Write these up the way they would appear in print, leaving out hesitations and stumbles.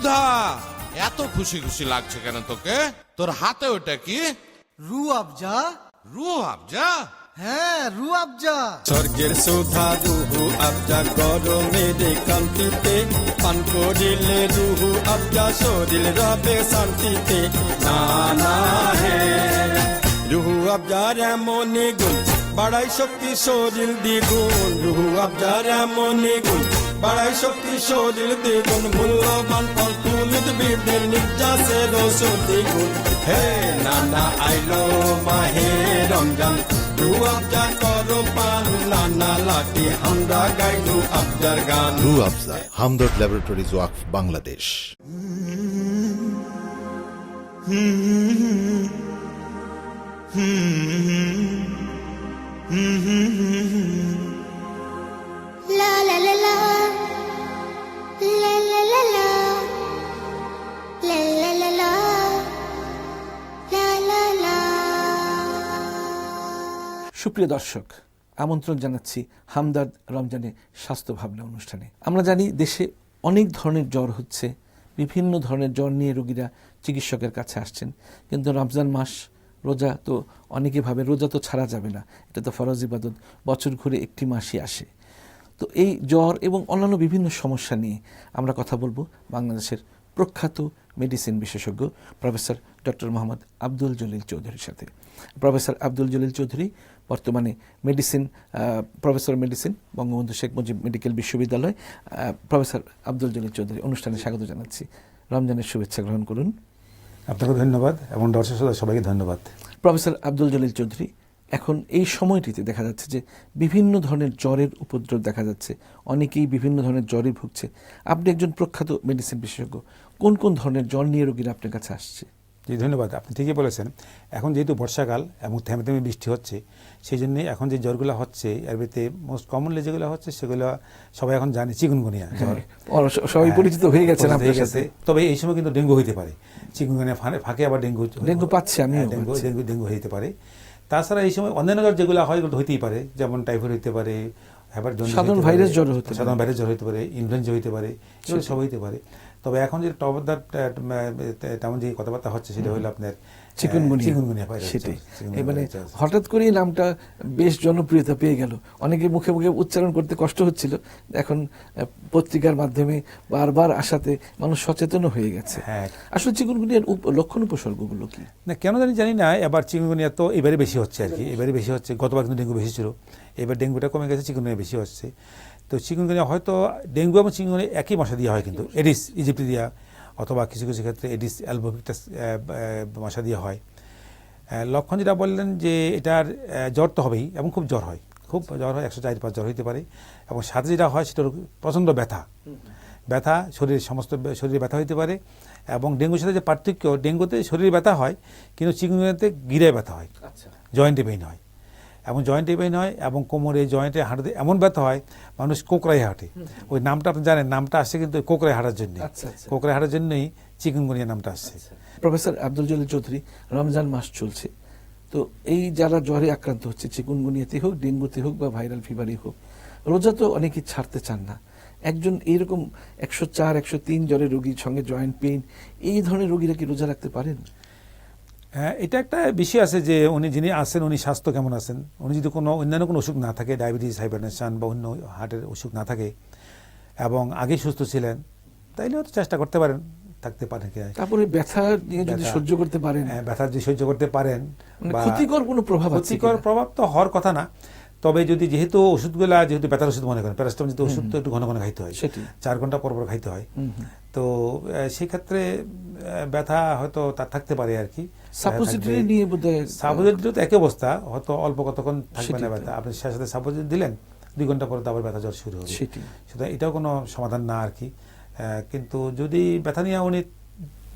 সুধা, এত খুশি খুশি লাগছে কেন তোকে? তোর হাতে ওটা কি? রুআবজা। রুআবজা? হ্যাঁ, রুআবজা। স্বর্গের সুধা রুহু আবজা, গরমের কান্তিতে পান করিলে রুহু আবজা, শরীর রবে শান্তিতে। না না হে রুহু আবজার এমনই গুণ, বাড়াই শক্তি শরীর দ্বিগুণ। রুহু আবজার এমনই গুণ, বাড়াই শক্তি শরীর দ্বিগুণ। মূল্যবান ফল তুলিদের নির্যাসের ওষুধ দ্বিগুণ। হে নানা আইলো মাহে রমজান, রুআবজা করো পান, নানা লাটি আমরা গাইলু আবজার গান। রুআবজা, হামদর্দ ল্যাবরেটরিজ ওয়াকফ, Bangladesh. La la la la, la la la la, la la la la, la la la. সুপ্রিয় দর্শক, আমন্ত্রণ জানাচ্ছি হামদর্দ রমজানে স্বাস্থ্য ভাবনা অনুষ্ঠানে। আমরা জানি দেশে অনেক ধরনের জ্বর হচ্ছে, বিভিন্ন ধরনের জ্বর নিয়ে রোগীরা চিকিৎসকের কাছে আসছেন। কিন্তু রমজান মাস, রোজা তো অনেকে ভাবে রোজা তো ছাড়া যাবে না, এটা তো ফরজ ইবাদত, বছর ঘুরে একটি মাসই আসে। তো এই জ্বর এবং অন্যান্য বিভিন্ন সমস্যা নিয়ে আমরা কথা বলবো বাংলাদেশের প্রখ্যাত মেডিসিন বিশেষজ্ঞ প্রফেসর ডক্টর মোহাম্মদ আব্দুল জলিল চৌধুরীর সাথে। প্রফেসর আব্দুল জলিল চৌধুরী বর্তমানে professor medicine, Bangabandhu Sheikh Mujib medical বিশ্ববিদ্যালয়। প্রফেসর আব্দুল জলিল চৌধুরী, অনুষ্ঠানে স্বাগত জানাচ্ছি। রমজানের শুভেচ্ছা গ্রহণ করুন। আপনাকে ধন্যবাদ এবং দর্শক সবাইকে ধন্যবাদ। প্রফেসর আব্দুল জলিল চৌধুরী, এখন এই সময়টিতে দেখা যাচ্ছে যে বিভিন্ন ধরনের জ্বরের উপদ্রব দেখা যাচ্ছে, অনেকেই বিভিন্ন ধরনের জ্বরে ভুগছে। আপনি একজন প্রখ্যাত মেডিসিন বিশেষজ্ঞ, কোন কোন ধরনের জ্বর নিয়ে রোগীরা আপনার কাছে আসছে? জি ধন্যবাদ, আপনি ঠিকই বলেছেন। এখন যেহেতু বর্ষাকাল এবং থেমে থেমে বৃষ্টি হচ্ছে, সেই জন্যে এখন যে জ্বরগুলো হচ্ছে এর ভিতরে মোস্ট কমনলি যেগুলো হচ্ছে সেগুলো সবাই এখন জানে, চিকুনগুনিয়া জ্বর। সবাই পরিচিত হয়ে গেছেন আপনার সাথে। তবে এই সময় কিন্তু ডেঙ্গু হইতে পারে, চিকুনগুনিয়া ফাঁকে আবার ডেঙ্গু পাচ্ছি আমি, ডেঙ্গু হইতে পারে। তাছাড়া এই সময় অন্যান্য জ্বর যেগুলো হয় এগুলো হইতেই পারে, যেমন টাইফয়েড হইতে পারে, সাধারণ ভাইরাস জ্বর হইতে পারে, ইনফ্লুয়েঞ্জা হইতে পারে, এগুলো সব হইতে পারে। তবে এখন যে তেমন যে কথাবার্তা হচ্ছে সেটা হলো আপনার চিকুনগুনিয়া ভাইরাস। সেটাই, মানে হঠাৎ করেই নামটা বেশ জনপ্রিয়তা পেয়ে গেল, অনেকে মুখে মুখে উচ্চারণ করতে কষ্ট হচ্ছিল, এখন পত্রিকার মাধ্যমে বারবার আসাতে মানুষ সচেতন হয়ে গেছে। আসলে চিকুনগুনিয়ার লক্ষণ উপসর্গগুলো কি? না কেন জানি না, এবার চিকুনগুনিয়া তো এবারে বেশি হচ্ছে আর কি, এবারে বেশি হচ্ছে। গতবার কিন্তু ডেঙ্গু বেশি ছিল, এবার ডেঙ্গুটা কমে গেছে, চিকুনগুনিয়া বেশি হচ্ছে। তো চিকুনগুনিয়া হয়তো ডেঙ্গু এবং চিকুনগুনিয়া একই মশা দিয়ে হয়, কিন্তু এডিস ইজিপ্টিয়া অথবা কিছু কিছু ক্ষেত্রে এডিস অ্যালবোভিক্টাস মশা দিয়ে হয়। লক্ষণ যেটা বললেন যে এটার জ্বর তো হবেই, এবং খুব জ্বর হয়, 104-5 জ্বর হইতে পারে। এবং সাথে যেটা হয় সেটা প্রচণ্ড ব্যথা, শরীরে ব্যথা হইতে পারে। এবং ডেঙ্গুর সাথে যে পার্থক্য, ডেঙ্গুতে শরীরে ব্যথা হয় কিন্তু চিকুনগুনিয়াতে গিরায় ব্যথা হয়, জয়েন্টে পেইন হয়। এবং জয়েন্টে পেইন হয় এবং কোমরে, জয়েন্টে, হাঁটুতে এমন ব্যথা হয় মানুষ কোকড়ায় হাঁটে। ওই নামটা আপনি জানেন, নামটা আসছে কিন্তু কোকড়ায় হাঁটার জন্য, কোকড়ায় হাঁটার জন্যই চিকুনগুনিয়া নামটা আসছে। প্রফেসর আব্দুল জলিল চৌধুরী, রমজান মাস চলছে, তো এই যারা জ্বরে আক্রান্ত হচ্ছে, চিকুনগুনিয়াতে হোক, ডেঙ্গুতে হোক বা ভাইরাল ফিভারই হোক, রোজা তো অনেকেই ছাড়তে চান না। একজন এইরকম 104-103 জ্বরের রোগীর সঙ্গে জয়েন্ট পেইন, এই ধরনের রোগীরা কি রোজা রাখতে পারেন? হ্যাঁ, এটা একটা বিষয় আছে যে যিনি আসেন উনি স্বাস্থ্য কেমন আছেন। উনি যদি অন্যান্য কোনো অসুখ না থাকে, ডায়াবেটিস, হাইপারটেনশন বা অন্য হার্টের অসুখ না থাকে এবং আগেই সুস্থ ছিলেন, তাইলে হয়তো চেষ্টা করতে পারেন, থাকতে পারেন। তারপরে ব্যথা নিয়ে যদি সহ্য করতে পারেন, ব্যথা যদি সহ্য করতে পারেন, ক্ষতিকর কোনো প্রভাব তো হওয়ার কথা না। তবে যদি যেহেতু ওষুধগুলা যেহেতু ব্যথার ওষুধ মনে করেন, প্যারাসিটামল যেহেতু ওষুধ তো একটু ঘন ঘন খাইতে হয়, 4 ঘন্টা পর পর খাইতে হয়, তো সেক্ষেত্রে ব্যথা হয়তো তার থাকতে পারে আর কি। সাপোজিটরি নিয়ে বোধহয়, সাপোজিটরি তো একই অবস্থা, হয়তো অল্প কতক্ষণ থাকবে না ব্যথা, আপনি সাথে সাপোজিটরি দিলেন, 2 ঘন্টা পরে আবার ব্যথা জ্বর শুরু হবে, সুতরাং এটাও কোনো সমাধান না আর কি। কিন্তু যদি ব্যথা নিয়ে উনি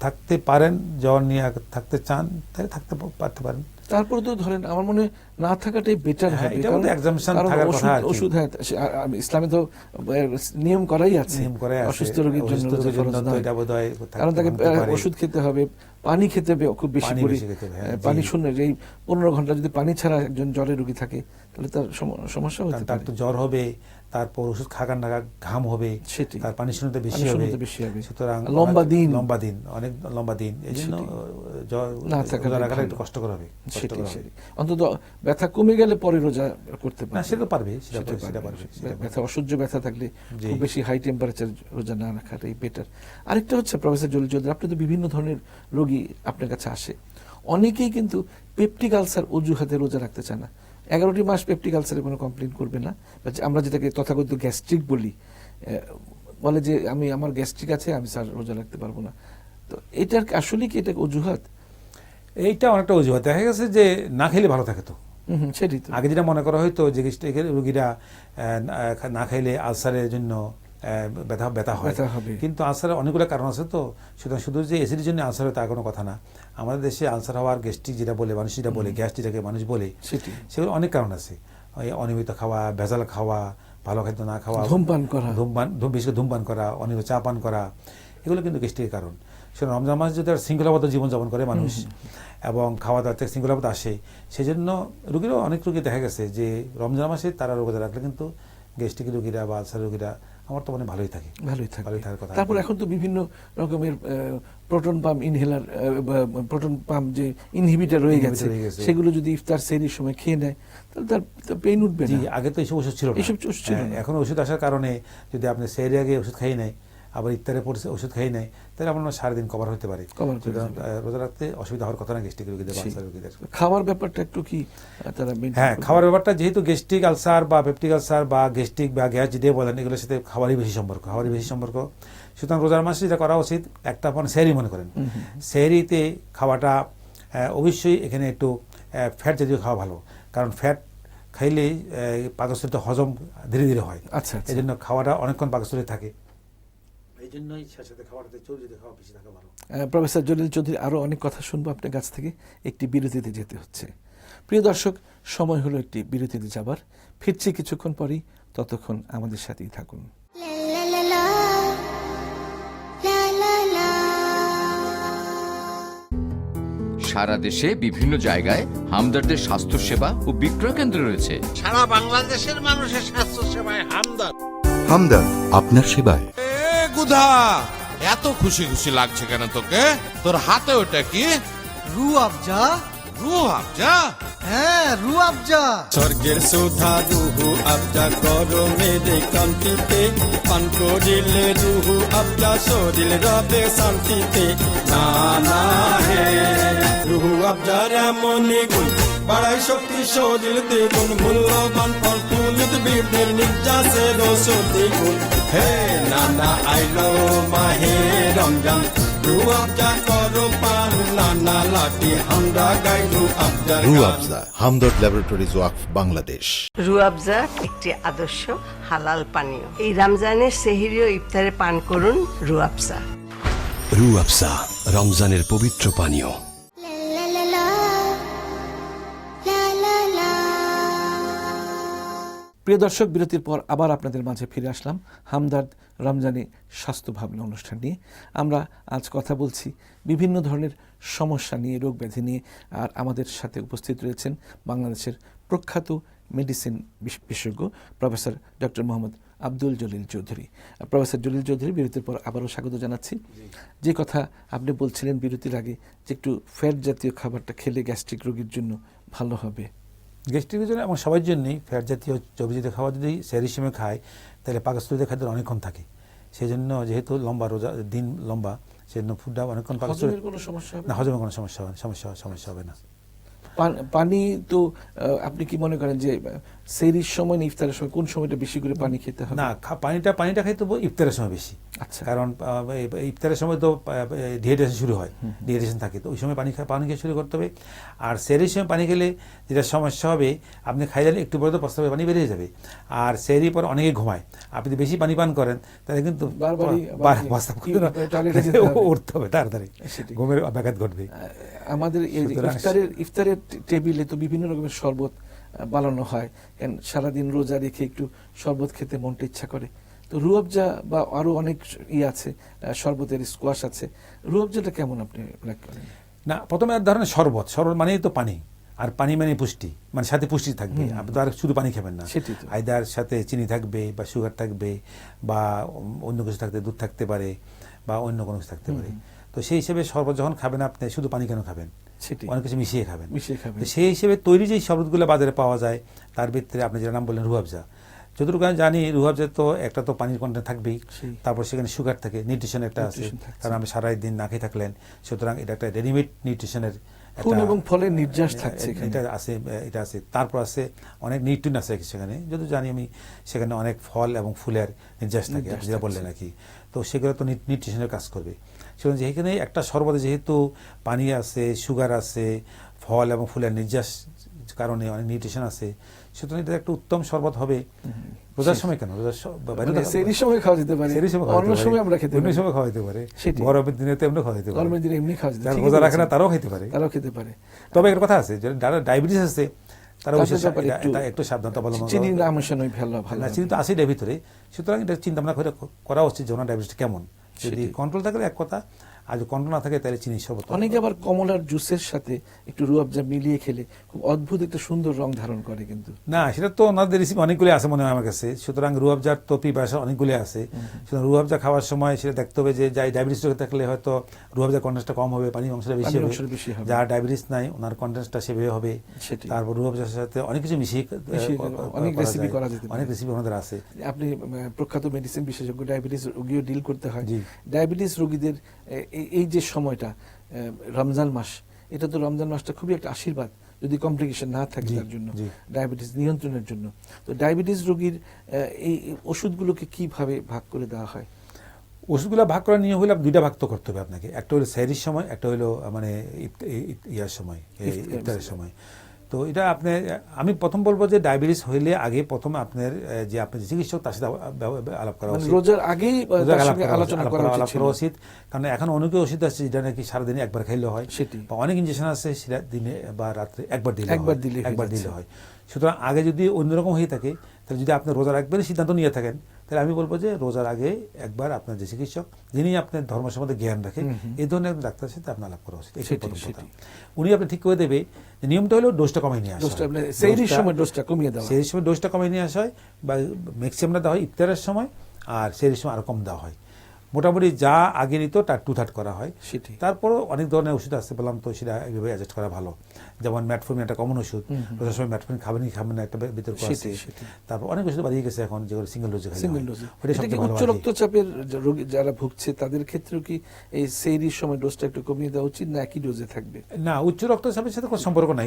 থাকতে পারেন, জ্বর নিয়ে থাকতে চান, তাহলে থাকতে পারতে পারেন। তারপরে তো ধরেন আমার মনে না থাকাটাই বেটার হবে, কারণ ওষুধ, ইসলামে তো নিয়ম করাই আছে অসুস্থ রোগীর জন্য, কারণ তাকে ওষুধ খেতে হবে, পানি খেতে হবে খুব বেশি করে, পানি শূন্য, এই 15 ঘন্টা যদি পানি ছাড়া একজন জ্বরের রোগী থাকে তাহলে তার সমস্যা হতে পারে। তার তো জ্বর হবে, তারপর ওষুধ খাগান না ঘাম হবে, সেটি। তার পানি শূন্যতা বেশি পানি হবে, শূন্যতা বেশি হবে। সুতরাং লম্বা দিন। অনেক লম্বা দিন, এই জন্য না থাকাটাই রোজা রাখাটা ভালো। একটু কষ্টকর হবে। সেটি অন্তত ব্যথা কমে গেলে পরে রোজা করতে না, পারবে। সেটা পারবে, সেটা সেটা পারবে। ব্যথা, অসহ্য ব্যথা থাকলে জি। খুব বেশি হাই টেম্পারেচার রোজা না রাখাটাই বেটার। আরেকটা হচ্ছে প্রফেসর জলিল চৌধুরী, আপনি তো বিভিন্ন ধরনের রোগী আপনার কাছে আসে, অনেকেই কিন্তু পেপটিক আলসার অজুহাতে রোজা রাখতে চায় না। 11টি মাস পেপটিক আলসারে কোনো কমপ্লেন করবে না, বা আমরা যেটাকে তথাকথিত গ্যাস্ট্রিক বলি, বলে যে আমার গ্যাস্ট্রিক আছে, আমি স্যার রোজা রাখতে পারবো না। তো এটার আসলে কি এটা অজুহাত? এইটা অনেকটা অজুহাত। দেখা গেছে যে না খেলে ভালো থাকে তো। সেটাই তো। আগে যেটা মনে করা হয়তো যে গ্যাস্ট্রিকের রোগীরা না খাইলে আলসারের জন্য ব্যথা হয়, কিন্তু আলসারের অনেকগুলো কারণ আছে। তো সুতরাং শুধু যে অ্যাসিডের জন্য আলসার হয় তার কোনো কথা না। আমাদের দেশে আলসার হওয়ার গ্যাস্ট্রিক যেটা বলে মানুষ, যেটা বলে গ্যাস যেটাকে মানুষ বলে, সেগুলো অনেক কারণ আছে। অনিয়মিত খাওয়া, ভেজাল খাওয়া, ভালো খাদ্য না খাওয়া, ধূমপান করা, বেশি করে ধূমপান করা, অনিয়মিত চা পান করা, এগুলো কিন্তু গ্যাস্ট্রিকের কারণ। সেটা রমজান মাসে যদি শৃঙ্খলাবদ্ধ জীবনযাপন করে মানুষ এবং খাওয়া দাওয়া থেকে শৃঙ্খলাবদ্ধ আসে, সেই জন্য রোগীরাও অনেক রোগী দেখা গেছে যে রমজান মাসে তারা রোগা রাখলে কিন্তু গ্যাস্ট্রিক রোগীরা বা আলসার রোগীরা আমার তো মনে ভালোই থাকে, ভালোই থাকার কথা। তারপর এখন তো বিভিন্ন রকমের proton pump inhaler, proton pump যে ইনহিবিটর রয়ে গেছে, সেগুলো যদি ইফতার সেহরির সময় খেয়ে নেয় তাহলে তার পেইন উঠবে না। আগে তো এইসব ওষুধ ছিল না, এখন ওষুধ আসার কারণে যদি আপনি সেহরি আগে ওষুধ খাই নেয়, আবার ইফতারে পরে ওষুধ খাই নেয়, তাহলে আপনার সারাদিন কভার হতে পারে। রোজা রাখতে অসুবিধা হওয়ার কথা না গ্যাস্ট্রিক রোগীদের, আলসার রোগীদের। খাওয়ার ব্যাপারটা একটু কি তারা? হ্যাঁ, খাওয়ার ব্যাপারটা যেহেতু গ্যাস্ট্রিক আলসার বা পেপটিক আলসার বা গ্যাস্ট্রিক বা গ্যাস যেটা বলেন, এগুলোর সাথে খাবারই বেশি সম্পর্ক। সুতরাং রোজার মাসে যেটা করা উচিত, একটা আপনার সেহরি মনে করেন, সেহরিতে খাওয়াটা অবশ্যই এখানে একটু ফ্যাট জাতীয় খাওয়া ভালো, কারণ ফ্যাট খাইলেই পাকস্থলীতে হজম ধীরে ধীরে হয়। আচ্ছা, এই জন্য খাওয়াটা অনেকক্ষণ পাকস্থলী থাকে, এই জন্যই সাথে খাওয়াটাতে চর্বি জাতীয় খাওয়া বেশি থাকা ভালো। প্রফেসর জলিল চৌধুরী, আরও অনেক কথা শুনবো আপনার কাছ থেকে, একটি বিরতিতে যেতে হচ্ছে। প্রিয় দর্শক, সময় হলো একটি বিরতিতে যাবার, ফিরছি কিছুক্ষণ পরেই, ততক্ষণ আমাদের সাথেই থাকুন। সারা দেশে বিভিন্ন জায়গায় হামদর্দের স্বাস্থ্য সেবা ও বিক্রয় কেন্দ্র রয়েছে। সারা বাংলাদেশের মানুষের স্বাস্থ্য সেবায় হামদর্দ। হামদর্দ আপনার সেবায়। গুধা, এত খুশি খুশি লাগছে কেন তোকে? তোর হাতে ওটা কি? রু আফজা। রু আফজা? হ্যাঁ, রু আফজা। স্বর্গের সুধা রুহু আফজা, গরমের কান্তিতে পান করিলে রুহু আফজা, শরীর রবে শান্তিতে। না না হে রুহু আফজার এমনই গুণ, বাড়াই শক্তি শরীর দ্বিগুণ, মূল্যবান ফল তুলিত বীরদের নির্যাসের ওষুধি গুণ। হে নানা আইলো মাহে রমজান, রু আফজা করো পান, নানা লাঠি আমরা গাই রু আফজা। রু আফজা হামদর্দ ল্যাবরেটরিজ ওয়াকফ বাংলাদেশ। রুয়াবজা একটি আদর্শ হালাল পানীয়। এই রমজানের সেহরি ও ইফতারে পান করুন রুয়াবজা। রুয়াবজা রমজানের পবিত্র পানীয়। প্রিয় দর্শক, বিরতির পর আবার আপনাদের মাঝে ফিরে আসলাম হামদর্দ রমজানে স্বাস্থ্য ভাবনা অনুষ্ঠান নিয়ে। আমরা আজ কথা বলছি বিভিন্ন ধরনের সমস্যা নিয়ে, রোগ ব্যাধি নিয়ে, আর আমাদের সাথে উপস্থিত রয়েছেন বাংলাদেশের প্রখ্যাত মেডিসিন বিশেষজ্ঞ professor doctor Mohammad Abdul Jalil Chowdhury. Professor Jalil Chowdhury, বিরতির পর আবারও স্বাগত জানাচ্ছি। যে কথা আপনি বলছিলেন বিরতির আগে, যে একটু ফ্যাট জাতীয় খাবারটা খেলে গ্যাস্ট্রিক রোগীর জন্য ভালো হবে। গ্যাস্ট্রিকের জন্য এবং সবার জন্যই ফ্যাট জাতীয় চর্বি জাতীয় খাবার যদি সেহরির সময় খায়, তাহলে পাকস্থলীতে খাদ্য অনেকক্ষণ থাকে। সেই জন্য যেহেতু লম্বা রোজা দিন লম্বা, সেই জন্য ফুডটা অনেকক্ষণ পাকস্থলী, কোনো সমস্যা হবে না, হজমের কোনো সমস্যা হবে না। পানি তো আপনি কি মনে করেন যে সেহরির সময় না ইফতারের সময়, কোন সময়টা বেশি করে পানি খেতে হবে? না, পানিটা খাইতে হবে ইফতারের সময় বেশি। আচ্ছা, কারণ ইফতারের সময় তো ডিহাইড্রেশন শুরু হয়, ডিহাইড্রেশন থাকে, তো ওই সময় পানি খেয়ে শুরু করতে হবে। আর সেহরির সময় পানি খেলে যেটা সমস্যা হবে, আপনি খাইলে একটু পরে তো প্রস্তাবে পানি বেরিয়ে যাবে। আর সেহরির পর অনেকে ঘুমায়, আপনি যদি বেশি পানি পান করেন তাহলে কিন্তু উঠতে হবে তাড়াতাড়ি, ঘুমের ব্যাঘাত ঘটবে। আমাদের ইফতারের টেবিলে তো বিভিন্ন রকমের শরবত বানানো হয়, সারাদিন রোজা রেখে একটু শরবত খেতে মনটা ইচ্ছা করে। তো রুয়াবজা বা আরো অনেক আছে, শরবতের স্কোয়াশ আছে, রুয়াবজাটা কেমন আপনি লাইক করেন? না, প্রথমে এক ধরনের শরবত মানেই তো পানি, আর পানি মানে পুষ্টি, মানে সাথে পুষ্টি থাকবে, আপনি তো আর শুধু পানি খাবেন না, সেটাই তো। আইদার সাথে চিনি থাকবে বা সুগার থাকবে বা অন্য কিছু থাকতে, দুধ থাকতে পারে বা অন্য কোনো কিছু থাকতে পারে। তো সেই হিসেবে শরবত যখন খাবেন আপনি শুধু পানি কেন খাবেন, সেটাই, অনেক কিছু মিশিয়ে খাবেন। মিশিয়ে খাবেন। তো সেই হিসেবে তৈরি যে শরবতগুলো বাজারে পাওয়া যায় তার ভিতরে আপনি যেটা নাম বললেন রুহ আফজা, যতটুকু আমি জানি রুহ আফজা তো একটা তো পানির কন্টেন্ট থাকবেই, সেই। তারপর সেখানে সুগার থাকে, নিউট্রিশন একটা আছে, নিউট্রিশন থাকছে। কারণ আপনি সারাই দিন না খেয়ে থাকলেন, সুতরাং এটা একটা রেডিমেড নিউট্রিশনের ফুল এবং ফলের নির্যাস থাকছে এখানে। এটা আছে, এটা আছে। তারপর আছে অনেক নিউট্রিন আছে সেখানে, যদি জানি আমি সেখানে অনেক ফল এবং ফুলের নির্যাস থাকে, আপনি যেটা বললেন আর কি। তো সেগুলো তো নিউট্রিশনের কাজ করবে। সেখানে যেখানে একটা শরবতে যেহেতু পানি আছে, সুগার আছে, ফল এবং ফুলের নির্যাস কারণে অনেক নিউট্রিশন আছে, সুতরাং এটা একটা উত্তম শরবত হবে। রোজার সময় কেন, রোজার সেহরির সময় খাওয়া যেতে পারে, অন্য সময় আমরা খেতে অন্য পারি, সময় খাওয়া যেতে পারে, সেটাই। গরমের দিনে তো এমনি খাওয়া যেতে পারে, গরমের দিনে এমনি খাওয়া যেতে যারা পারে, রোজা রাখে না তারাও খেতে পারে, তারাও খেতে পারে। তবে একটা কথা আছে, যারা ডায়াবেটিস আছে তারা তাদের ব্যাপারে একটু সাবধানতা অবলম্বন চিনি করা। না মেশানোই ভালো, ভালো না, চিনি তো আছে এর ভিতরে, সুতরাং এটা চিন্তা ভাবনা করা উচিত যে ওনার ডায়াবেটিস কেমন। যদি কন্ট্রোল থাকলে এক কথা, আর যদি কন্ট্রোল না থাকে তাহলে চিনি শরবত। অনেকে আবার কমলার জুসের সাথে একটু রুহ আফজা মিলিয়ে খেলে খুব অদ্ভুত একটা সুন্দর রং ধারণ করে কিন্তু। না, সেটা তো ওনাদের রেসিপি অনেকগুলি আছে মনে হয় আমার কাছে, সুতরাং রুহ আফজার তো পিপাসা অনেকগুলি আছে। সুতরাং রুহ আফজা খাওয়ার সময় সেটা দেখতে হবে যে যাই ডায়াবেটিস রোগে থাকলে হয়তো রুহ আফজার কন্টেন্টটা কম হবে, পানির অংশটা বেশি হবে। যার ডায়াবেটিস নাই ওনার কন্টেন্টটা সেভাবে হবে। তারপর রুহ আফজার সাথে অনেক কিছু মিশিয়ে অনেক রেসিপি করা যেতে পারে, অনেক রেসিপি ওনাদের আছে। আপনি প্রখ্যাত মেডিসিন বিশেষজ্ঞ, ডায়াবেটিস রোগীও ডিল করতে হয়। ডায়াবেটিস রোগীদের এই যে সময়টা রমজান মাস, এটা তো রমজান মাসটা খুবই একটা আশীর্বাদ যদি কমপ্লিকেশন না থাকে তার জন্য, ডায়াবেটিস নিয়ন্ত্রণের জন্য। তো ডায়াবেটিস রোগীর এই ওষুধগুলোকে কিভাবে ভাগ করে দেওয়া হয়? ওষুধগুলো ভাগ করার নিয়ম হলে দুইটা ভাগ তো করতে হবে আপনাকে, একটা হলো সেহরির সময়, একটা হলো মানে ইয়ার সময়, ইফতারের সময়। তো এটা আমি প্রথম বলবো যে ডায়াবেটিস হইলে আগে প্রথম আপনার যে আপনি চিকিৎসক তার সাথে আলাপ করা উচিত, রোজার আগেই আলোচনা করা উচিত। কারণ এখন অনেকে ওষুধ আছে যেটা নাকি সারাদিনে একবার খাইলে হয়, বা অনেক ইনজেকশন আছে সেটা দিনে বা রাত্রে একবার দিলে হয়। সুতরাং আগে যদি অন্যরকম হয়ে থাকে, তাহলে যদি আপনি রোজার একবারই সিদ্ধান্ত নিয়ে থাকেন, তাহলে আমি বলবো যে রোজার আগে একবার আপনার যে চিকিৎসক, যিনি আপনার ধর্ম সম্বন্ধে জ্ঞান রাখেন, এই ধরনের ডাক্তারের সাথে আপনার আলাপ করা উচিত। উনি আপনি ঠিক করে দেবে যে নিয়মটা হলো ডোজটা কমিয়ে নিয়ে আসা, সেই সময় ডোজটা কমিয়ে দেওয়া, সেই সময় ডোজটা কমিয়ে নিয়ে আসা হয়, বা ম্যাক্সিমামটা দেওয়া হয় ইফতারের সময়, আর সেই সময় আরো কম দেওয়া হয়। মোটামুটি যা আগে নিত তার 2/3 করা হয়। তারপরও অনেক ধরনের ওষুধ আসতে বললাম, তো সেটা এইভাবে অ্যাডজাস্ট করা ভালো। যেমন ম্যাটফর্মিন একটা কমন ওষুধ, রোজার সময় ম্যাটফর্মিন খাবেন কি খাবেন না একটা বিতর্ক আছে। তারপর অনেক ওষুধ বাড়িয়ে গেছে এখন, যেগুলো সিঙ্গেল ডোজে খাই, ওটা সবচেয়ে ভালো। উচ্চ রক্তচাপের রোগী যারা ভুগছে তাদের ক্ষেত্রেও কি এই সেহরির সময় ডোজটা একটু কমিয়ে দেওয়া উচিত, না একই ডোজে থাকবে? না, উচ্চ রক্তচাপের সাথে কোনো সম্পর্ক নাই,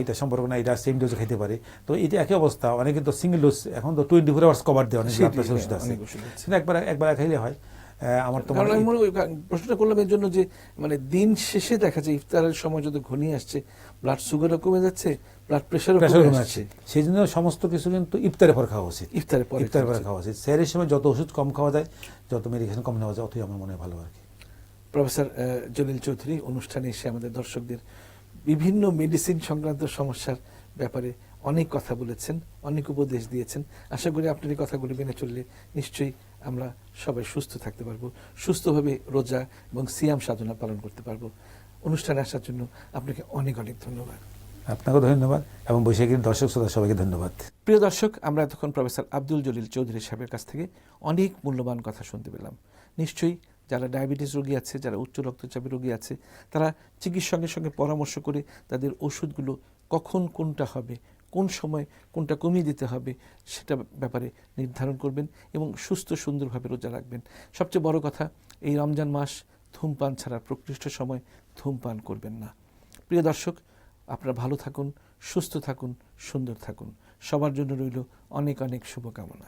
এটা সেম ডোজে খেতে পারে। তো এটা একই অবস্থা, অনেকে তো সিঙ্গেল ডোজ এখন তো 24 আওয়ার্স কভার দেয়, অনেক ওষুধ আছে, সেটা একবার খাইলে হয়। আমার তো প্রশ্নটা করলাম এর জন্য যে মানে দিন শেষে দেখা যায় ইফতারের সময় যদি ঘনিয়ে আসছে, ব্লাড সুগারও কমে যাচ্ছে, ব্লাড প্রেশারও কমে যাচ্ছে, সেই জন্য সমস্ত কিছু কিন্তু ইফতারের পর খাওয়া উচিত। ইফতারের পর খাওয়া উচিত। সেহরির সময় যত ওষুধ কম খাওয়া যায়, যত মেডিকেশন কম নেওয়া যায়, অতই আমার মনে হয় ভালো আর কি। প্রফেসর জলিল চৌধুরী অনুষ্ঠানে এসে আমাদের দর্শকদের বিভিন্ন মেডিসিন সংক্রান্ত সমস্যার ব্যাপারে অনেক কথা বলেছেন, অনেক উপদেশ দিয়েছেন। আশা করি আপনার এই কথাগুলি মেনে চললে নিশ্চয়ই আমরা সবাই সুস্থ থাকতে পারবো, সুস্থভাবে রোজা এবং সিয়াম সাধনা পালন করতে পারবো। অনুষ্ঠানে আসার জন্য আপনাকে অনেক অনেক ধন্যবাদ। আপনাকেও ধন্যবাদ এবং বৈশাখীর দর্শক শ্রোতা সবাইকে ধন্যবাদ। প্রিয় দর্শক, আমরা এতক্ষণ প্রফেসর আব্দুল জলিল চৌধুরী সাহেবের কাছ থেকে অনেক মূল্যবান কথা শুনতে পেলাম। নিশ্চয়ই যারা ডায়াবেটিস রোগী আছে, যারা উচ্চ রক্তচাপের রোগী আছে, তারা চিকিৎসকের সঙ্গে পরামর্শ করে তাদের ওষুধগুলো কখন কোনটা হবে, কোন সময় কোনটা কমিয়ে দিতে হবে সেটা ব্যাপারে নির্ধারণ করবেন এবং সুস্থ সুন্দরভাবে রোজা রাখবেন। সবচেয়ে বড় কথা, এই রমজান মাস ধূমপান ছাড়া প্রকৃষ্ট সময় ধূমপান করবেন না। প্রিয় দর্শক, আপনারা ভালো থাকুন, সুস্থ থাকুন, সুন্দর থাকুন। সবার জন্য রইল অনেক অনেক শুভকামনা।